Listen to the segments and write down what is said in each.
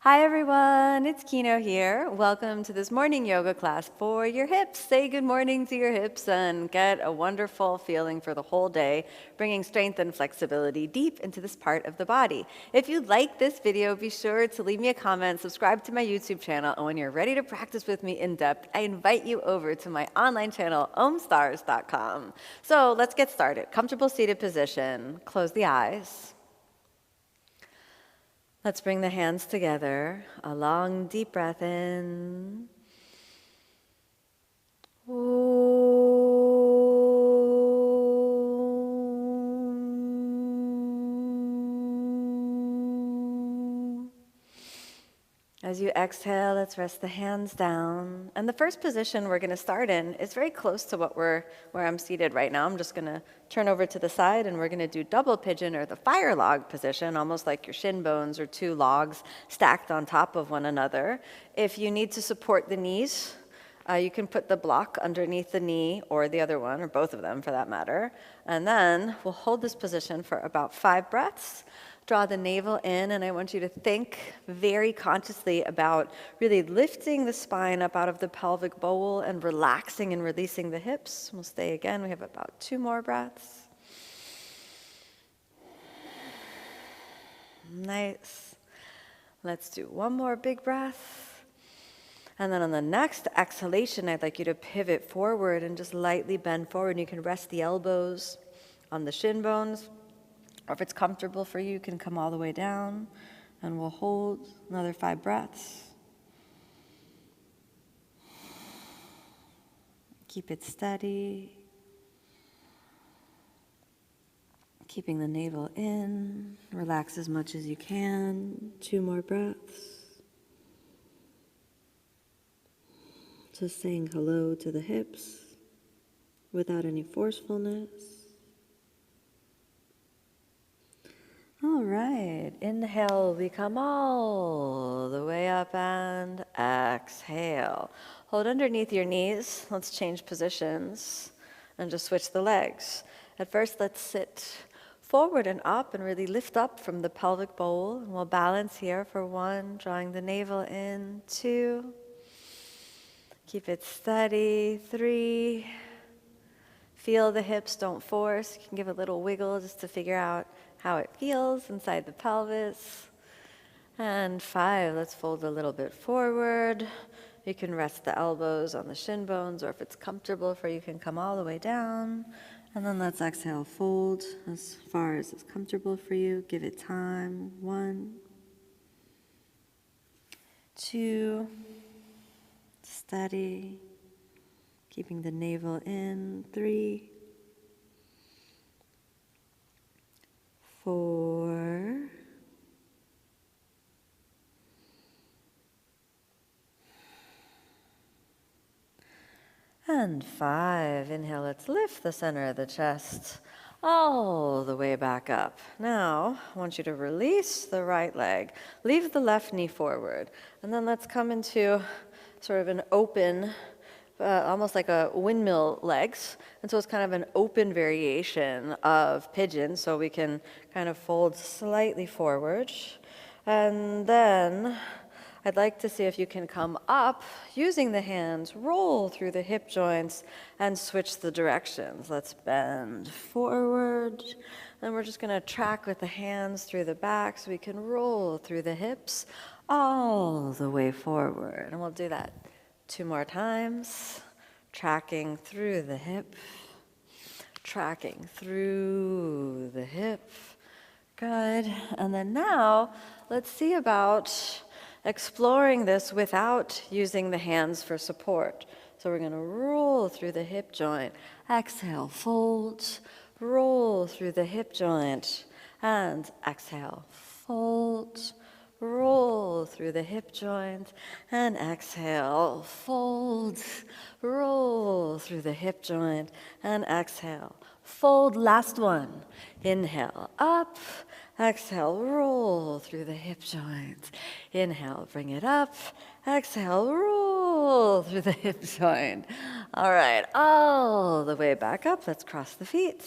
Hi everyone, it's Kino here. Welcome to this morning yoga class for your hips. Say good morning to your hips and get a wonderful feeling for the whole day, bringing strength and flexibility deep into this part of the body. If you like this video, be sure to leave me a comment, subscribe to my YouTube channel, and when you're ready to practice with me in depth, I invite you over to my online channel, Omstars.com. So let's get started. Comfortable seated position, close the eyes. Let's bring the hands together. A long, deep breath in. As you exhale, let's rest the hands down. And the first position we're going to start in is very close to where I'm seated right now. I'm just going to turn over to the side and we're going to do double pigeon or the fire log position, almost like your shin bones or two logs stacked on top of one another. If you need to support the knees, you can put the block underneath the knee or the other one, or both of them for that matter. And then we'll hold this position for about 5 breaths. Draw the navel in, and I want you to think very consciously about really lifting the spine up out of the pelvic bowl and relaxing and releasing the hips. We'll stay again. We have about 2 more breaths. Nice. Let's do 1 more big breath. And then on the next exhalation, I'd like you to pivot forward and just lightly bend forward. You can rest the elbows on the shin bones. Or if it's comfortable for you, you can come all the way down, and we'll hold another 5 breaths. Keep it steady. Keeping the navel in. Relax as much as you can. 2 more breaths. Just saying hello to the hips without any forcefulness. All right, inhale, we come all the way up and exhale. Hold underneath your knees. Let's change positions and just switch the legs. At first, let's sit forward and up and really lift up from the pelvic bowl. And we'll balance here for 1, drawing the navel in, 2. Keep it steady, 3. Feel the hips, don't force. You can give a little wiggle just to figure out how it feels inside the pelvis. And 5, let's fold a little bit forward. You can rest the elbows on the shin bones, or if it's comfortable for you, can come all the way down. And then let's exhale, fold as far as it's comfortable for you. Give it time. 1, 2, steady, keeping the navel in. 3, 4, and 5. Inhale, let's lift the center of the chest all the way back up. Now, I want you to release the right leg. Leave the left knee forward. And then let's come into sort of an open, almost like a windmill legs. And so it's kind of an open variation of pigeon. So we can kind of fold slightly forward. And then I'd like to see if you can come up using the hands, roll through the hip joints, and switch the directions. Let's bend forward. And we're just going to track with the hands through the back so we can roll through the hips all the way forward. And we'll do that 2 more times. Tracking through the hip. Tracking through the hip. Good. And then now, let's see about exploring this without using the hands for support. So we're going to roll through the hip joint. Exhale, fold. Roll through the hip joint. And exhale, fold. Roll through the hip joint. And exhale, fold. Roll through the hip joint. And exhale, fold. Last one. Inhale, up. Exhale, roll through the hip joint. Inhale, bring it up. Exhale, roll through the hip joint. All right, all the way back up. Let's cross the feet.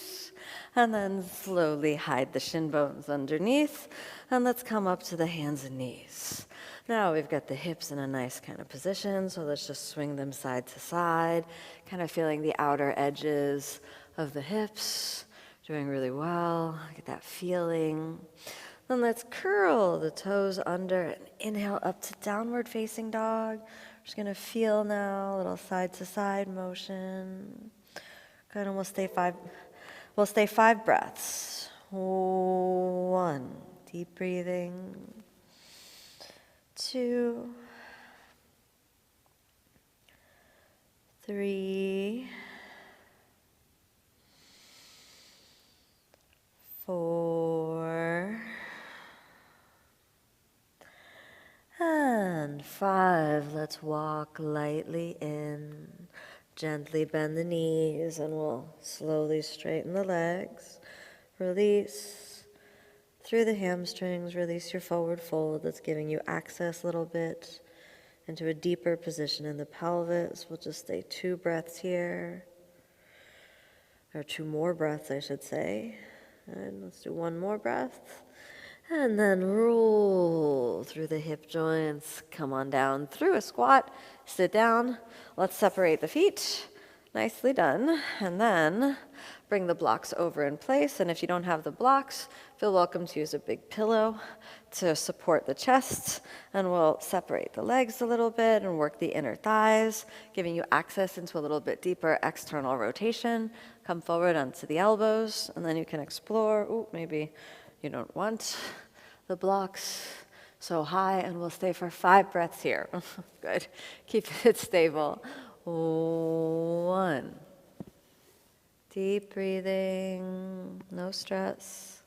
And then slowly hide the shin bones underneath. And let's come up to the hands and knees. Now we've got the hips in a nice kind of position, so let's just swing them side to side, kind of feeling the outer edges of the hips. Doing really well. Get that feeling. Then let's curl the toes under and inhale up to downward facing dog. We're just gonna feel now a little side to side motion. Good, and we'll stay five breaths. 1, deep breathing. 2, 3, 4, and 5. Let's walk lightly in. Gently bend the knees, and we'll slowly straighten the legs. Release through the hamstrings. Release your forward fold. That's giving you access a little bit into a deeper position in the pelvis. We'll just stay 2 breaths here. Or 2 more breaths, I should say. And let's do 1 more breath. And then roll through the hip joints. Come on down through a squat. Sit down. Let's separate the feet. Nicely done. And then bring the blocks over in place. And if you don't have the blocks, feel welcome to use a big pillow to support the chest. And we'll separate the legs a little bit and work the inner thighs, giving you access into a little bit deeper external rotation. Come forward onto the elbows, and then you can explore. Ooh, maybe you don't want the blocks so high, and we'll stay for 5 breaths here. Good. Keep it stable. 1. Deep breathing, no stress.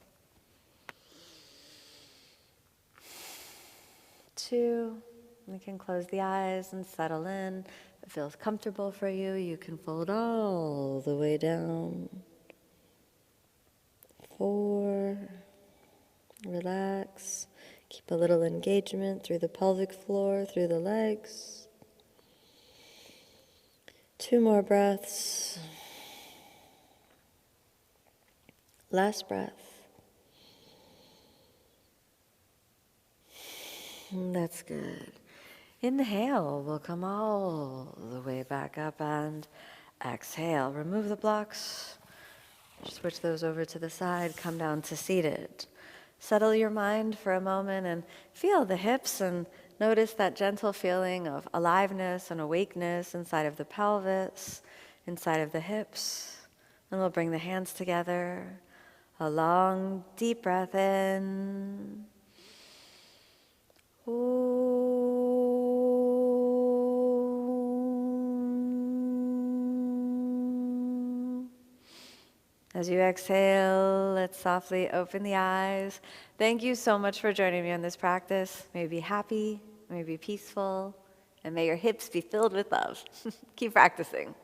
2. You can close the eyes and settle in. If it feels comfortable for you, you can fold all the way down. 4. Relax. Keep a little engagement through the pelvic floor, through the legs. 2 more breaths. Last breath. That's good. Inhale, we'll come all the way back up, and exhale. Remove the blocks. Switch those over to the side. Come down to seated. Settle your mind for a moment and feel the hips, and notice that gentle feeling of aliveness and awakeness inside of the pelvis, inside of the hips. And we'll bring the hands together. A long, deep breath in. As you exhale, let's softly open the eyes. Thank you so much for joining me on this practice. May you be happy, may you be peaceful, and may your hips be filled with love. Keep practicing.